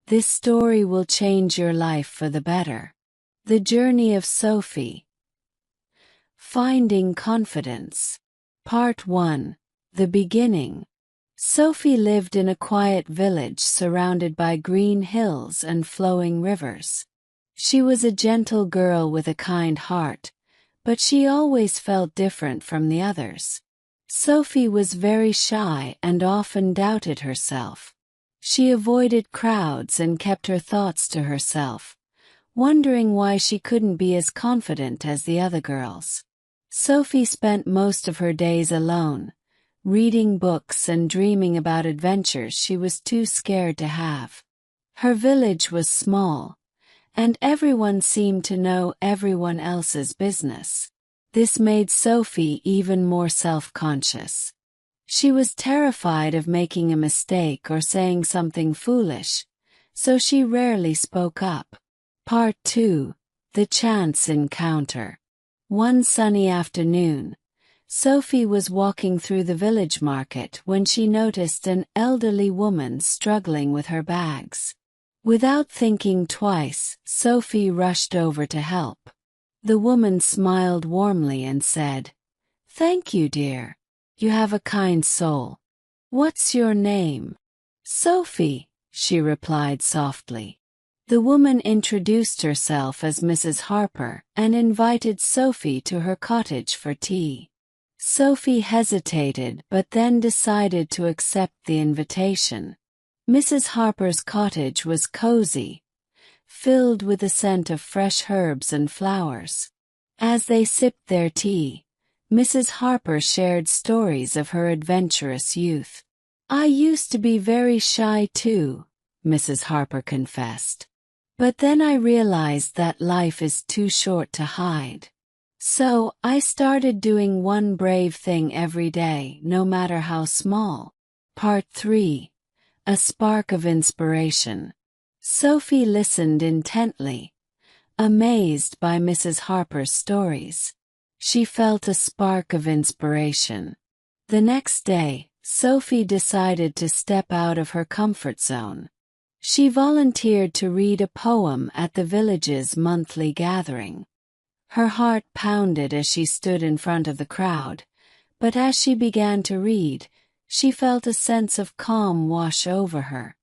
This story will change your life for the better. The Journey of Sophie. Finding Confidence. Part 1. The Beginning. Sophie lived in a quiet village surrounded by green hills and flowing rivers. She was a gentle girl with a kind heart, but she always felt different from the others. Sophie was very shy and often doubted herself. She avoided crowds and kept her thoughts to herself, wondering why she couldn't be as confident as the other girls. Sophie spent most of her days alone, reading books and dreaming about adventures she was too scared to have. Her village was small, and everyone seemed to know everyone else's business. This made Sophie even more self-conscious. She was terrified of making a mistake or saying something foolish, so she rarely spoke up. Part 2. The Chance Encounter. One sunny afternoon, Sophie was walking through the village market when she noticed an elderly woman struggling with her bags. Without thinking twice, Sophie rushed over to help. The woman smiled warmly and said, "Thank you, dear. You have a kind soul. What's your name?" "Sophie," she replied softly. The woman introduced herself as Mrs. Harper and invited Sophie to her cottage for tea. Sophie hesitated but then decided to accept the invitation. Mrs. Harper's cottage was cozy, filled with the scent of fresh herbs and flowers. As they sipped their tea, Mrs. Harper shared stories of her adventurous youth. "I used to be very shy too," Mrs. Harper confessed. "But then I realized that life is too short to hide. So I started doing one brave thing every day, no matter how small." Part 3. A Spark of Inspiration. Sophie listened intently, amazed by Mrs. Harper's stories. She felt a spark of inspiration. The next day, Sophie decided to step out of her comfort zone. She volunteered to read a poem at the village's monthly gathering. Her heart pounded as she stood in front of the crowd, but as she began to read, she felt a sense of calm wash over her.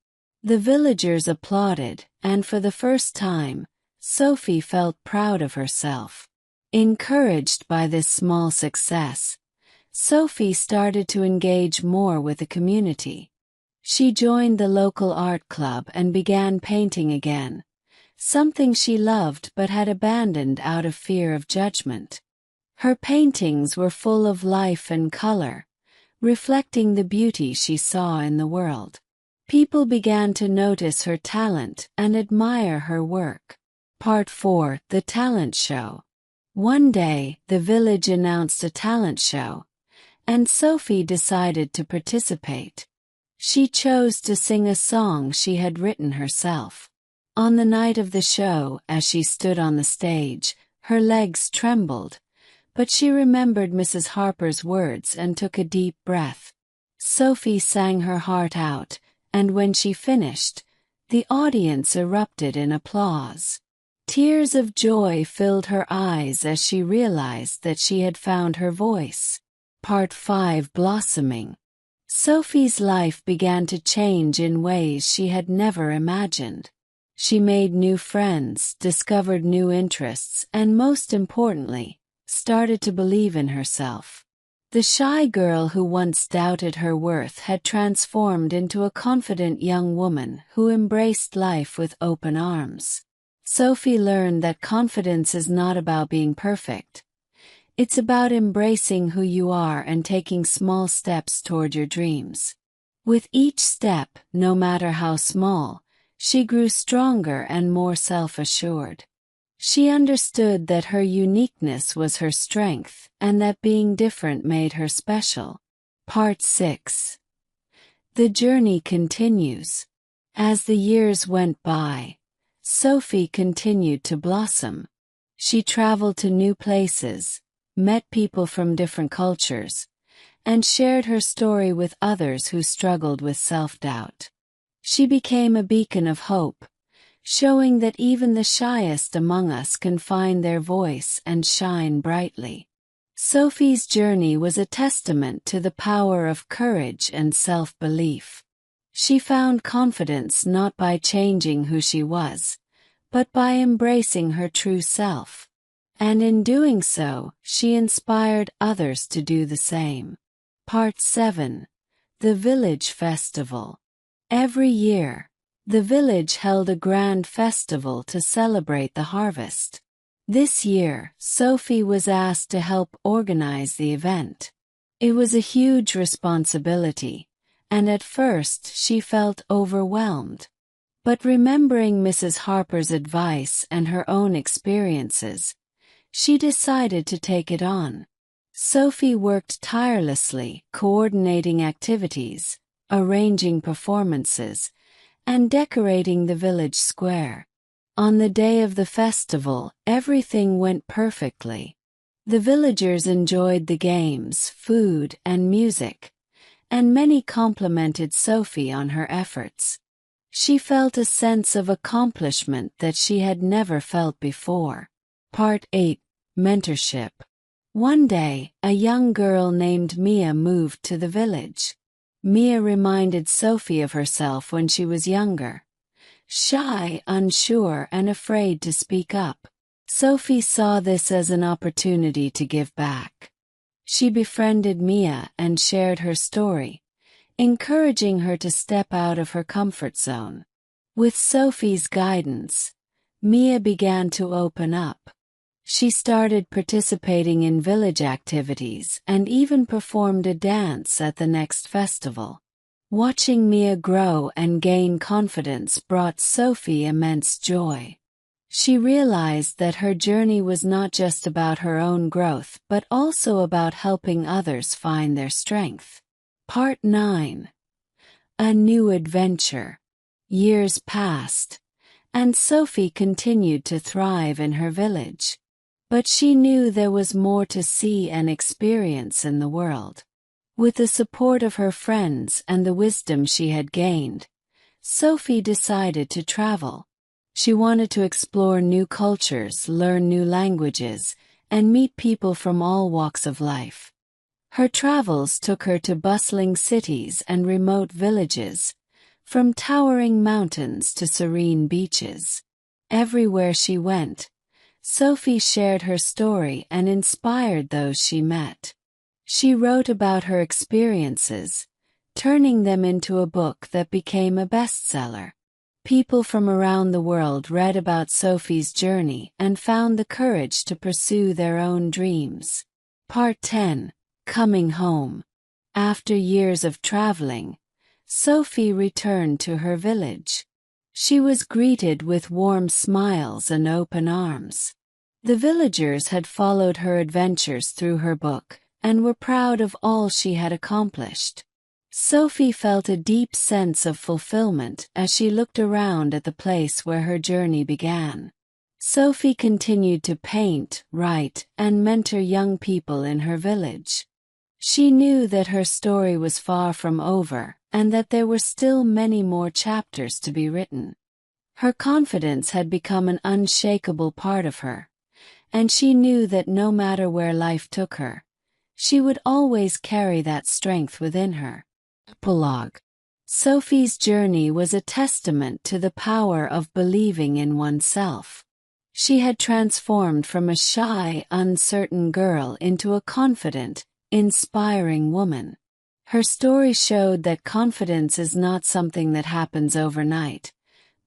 The villagers applauded, and for the first time, Sophie felt proud of herself. Encouraged by this small success, Sophie started to engage more with the community. She joined the local art club and began painting again, something she loved but had abandoned out of fear of judgment. Her paintings were full of life and color, reflecting the beauty she saw in the world. People began to notice her talent and admire her work. Part 4. The Talent Show. One day, the village announced a talent show, and Sophie decided to participate. She chose to sing a song she had written herself. On the night of the show, as she stood on the stage, her legs trembled, but she remembered Mrs. Harper's words and took a deep breath. Sophie sang her heart out, and when she finished, the audience erupted in applause. Tears of joy filled her eyes as she realized that she had found her voice. Part 5. Blossoming. Sophie's life began to change in ways she had never imagined. She made new friends, discovered new interests, and most importantly, started to believe in herself. The shy girl who once doubted her worth had transformed into a confident young woman who embraced life with open arms. Sophie learned that confidence is not about being perfect. It's about embracing who you are and taking small steps toward your dreams. With each step, no matter how small, she grew stronger and more self-assured. She understood that her uniqueness was her strength and that being different made her special. Part 6. The Journey Continues. As the years went by, Sophie continued to blossom. She traveled to new places, met people from different cultures, and shared her story with others who struggled with self-doubt. She became a beacon of hope, showing that even the shyest among us can find their voice and shine brightly. Sophie's journey was a testament to the power of courage and self-belief. She found confidence not by changing who she was, but by embracing her true self. And in doing so, she inspired others to do the same. Part 7. The Village Festival. Every year, the village held a grand festival to celebrate the harvest. This year, Sophie was asked to help organize the event. It was a huge responsibility, and at first she felt overwhelmed. But remembering Mrs. Harper's advice and her own experiences, she decided to take it on. Sophie worked tirelessly, coordinating activities, arranging performances, and decorating the village square. On the day of the festival, everything went perfectly. The villagers enjoyed the games, food, and music, and many complimented Sophie on her efforts. She felt a sense of accomplishment that she had never felt before. Part 8. Mentorship. One day, a young girl named Mia moved to the village. Mia reminded Sophie of herself when she was younger. Shy, unsure, and afraid to speak up. Sophie saw this as an opportunity to give back. She befriended Mia and shared her story, encouraging her to step out of her comfort zone. With Sophie's guidance, Mia began to open up. She started participating in village activities and even performed a dance at the next festival. Watching Mia grow and gain confidence brought Sophie immense joy. She realized that her journey was not just about her own growth but also about helping others find their strength. Part 9. A New Adventure. Years passed, and Sophie continued to thrive in her village. But she knew there was more to see and experience in the world. With the support of her friends and the wisdom she had gained, Sophie decided to travel. She wanted to explore new cultures, learn new languages, and meet people from all walks of life. Her travels took her to bustling cities and remote villages, from towering mountains to serene beaches. Everywhere she went, Sophie shared her story and inspired those she met. She wrote about her experiences, turning them into a book that became a bestseller. People from around the world read about Sophie's journey and found the courage to pursue their own dreams. Part 10. Coming Home. After years of traveling, Sophie returned to her village. She was greeted with warm smiles and open arms. The villagers had followed her adventures through her book and were proud of all she had accomplished. Sophie felt a deep sense of fulfillment as she looked around at the place where her journey began. Sophie continued to paint, write, and mentor young people in her village. She knew that her story was far from over and that there were still many more chapters to be written. Her confidence had become an unshakable part of her, and she knew that no matter where life took her, she would always carry that strength within her. Epilogue. Sophie's journey was a testament to the power of believing in oneself. She had transformed from a shy, uncertain girl into a confident, inspiring woman. Her story showed that confidence is not something that happens overnight,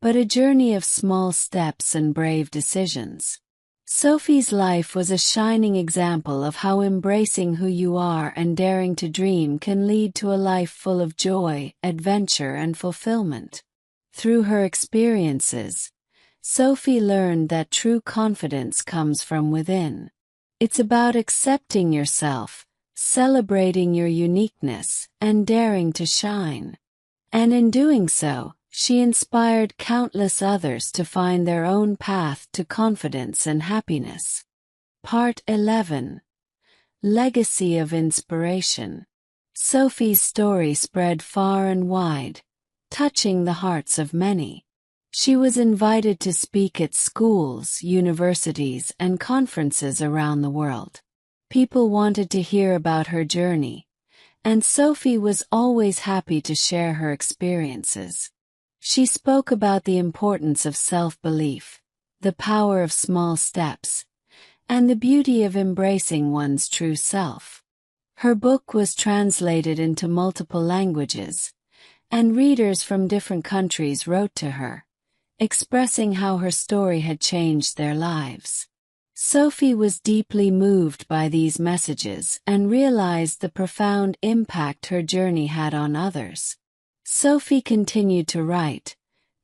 but a journey of small steps and brave decisions. Sophie's life was a shining example of how embracing who you are and daring to dream can lead to a life full of joy, adventure, and fulfillment. Through her experiences, Sophie learned that true confidence comes from within. It's about accepting yourself, celebrating your uniqueness, and daring to shine. And in doing so, she inspired countless others to find their own path to confidence and happiness. Part 11. Legacy of Inspiration. Sophie's story spread far and wide, touching the hearts of many. She was invited to speak at schools, universities, and conferences around the world. People wanted to hear about her journey, and Sophie was always happy to share her experiences. She spoke about the importance of self-belief, the power of small steps, and the beauty of embracing one's true self. Her book was translated into multiple languages, and readers from different countries wrote to her, expressing how her story had changed their lives. Sophie was deeply moved by these messages and realized the profound impact her journey had on others. Sophie continued to write,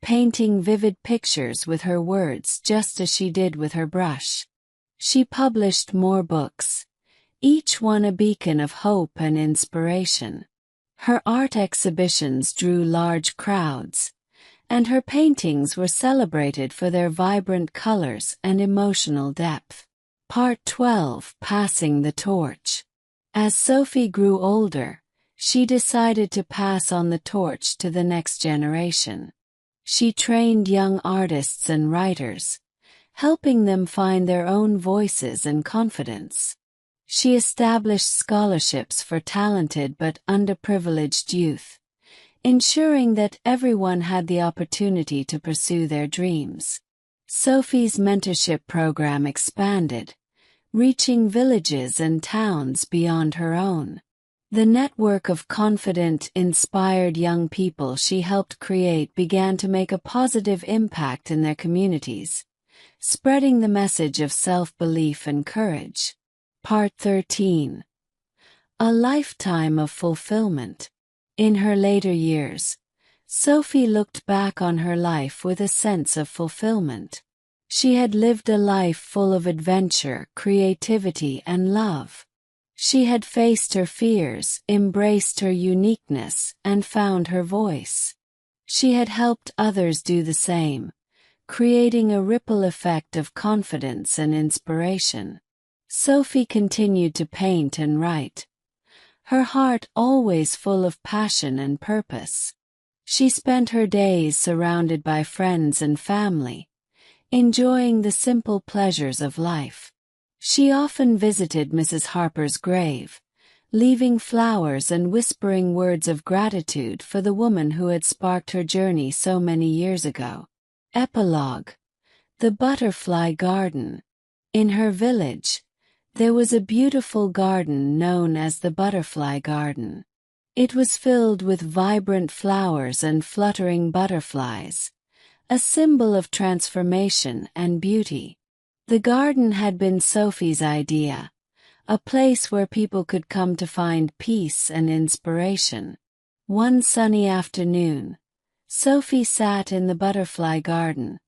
painting vivid pictures with her words just as she did with her brush. She published more books, each one a beacon of hope and inspiration. Her art exhibitions drew large crowds, and her paintings were celebrated for their vibrant colors and emotional depth. Part 12: Passing the Torch. As Sophie grew older, she decided to pass on the torch to the next generation. She trained young artists and writers, helping them find their own voices and confidence. She established scholarships for talented but underprivileged youth, ensuring that everyone had the opportunity to pursue their dreams. Sophie's mentorship program expanded, reaching villages and towns beyond her own. The network of confident, inspired young people she helped create began to make a positive impact in their communities, spreading the message of self-belief and courage. Part 13: A Lifetime of Fulfillment. In her later years, Sophie looked back on her life with a sense of fulfillment. She had lived a life full of adventure, creativity, and love. She had faced her fears, embraced her uniqueness, and found her voice. She had helped others do the same, creating a ripple effect of confidence and inspiration. Sophie continued to paint and write, her heart always full of passion and purpose. She spent her days surrounded by friends and family, enjoying the simple pleasures of life. She often visited Mrs. Harper's grave, leaving flowers and whispering words of gratitude for the woman who had sparked her journey so many years ago. Epilogue: The Butterfly Garden. In her village, there was a beautiful garden known as the Butterfly Garden. It was filled with vibrant flowers and fluttering butterflies, a symbol of transformation and beauty. The garden had been Sophie's idea, a place where people could come to find peace and inspiration. One sunny afternoon, Sophie sat in the butterfly garden,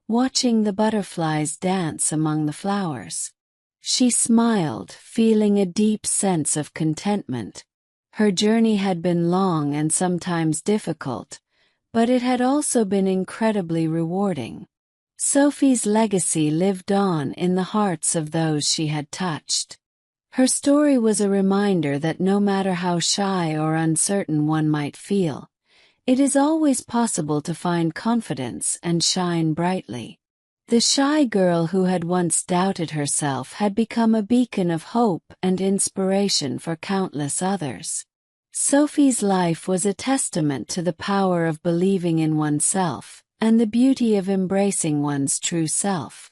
watching the butterflies dance among the flowers. She smiled, feeling a deep sense of contentment. Her journey had been long and sometimes difficult, but it had also been incredibly rewarding. Sophie's legacy lived on in the hearts of those she had touched. Her story was a reminder that no matter how shy or uncertain one might feel, it is always possible to find confidence and shine brightly. The shy girl who had once doubted herself had become a beacon of hope and inspiration for countless others. Sophie's life was a testament to the power of believing in oneself and the beauty of embracing one's true self.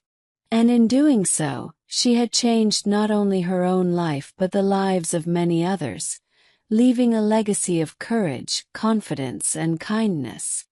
And in doing so, she had changed not only her own life but the lives of many others, leaving a legacy of courage, confidence, and kindness.